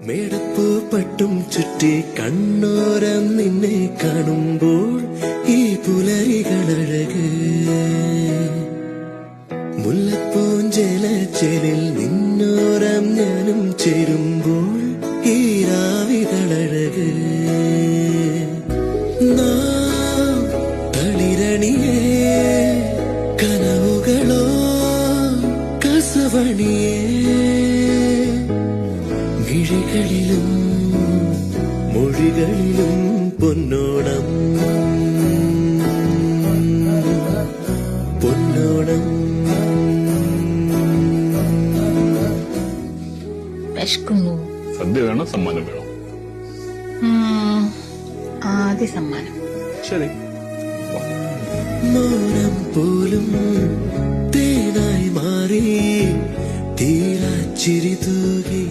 മേടപ്പൂ പട്ടും ചുറ്റി കണ്ണോരം നിന്നെ കാണുമ്പോൾ ഈ പുലരികളഴക് മുല്ലപ്പൂഞ്ചേലച്ചേലിൽ നിന്നോരം ഞാനും ചേരുമ്പോൾ ഈ രാവികളഴക് നാം തളിരണിയേ കനവുകളോ കസവണിയേ മിഴികളിലും മൊഴികളിലും പൊന്നോണം പൊന്നോണം. വിശക്കുന്നു. സദ്യ വേണോ സമ്മാനം വേണോ? ആദ്യ സമ്മാനം. ശരി. മൗനം പോലും തേനായി മാറി തീരാച്ചിരി തൂകി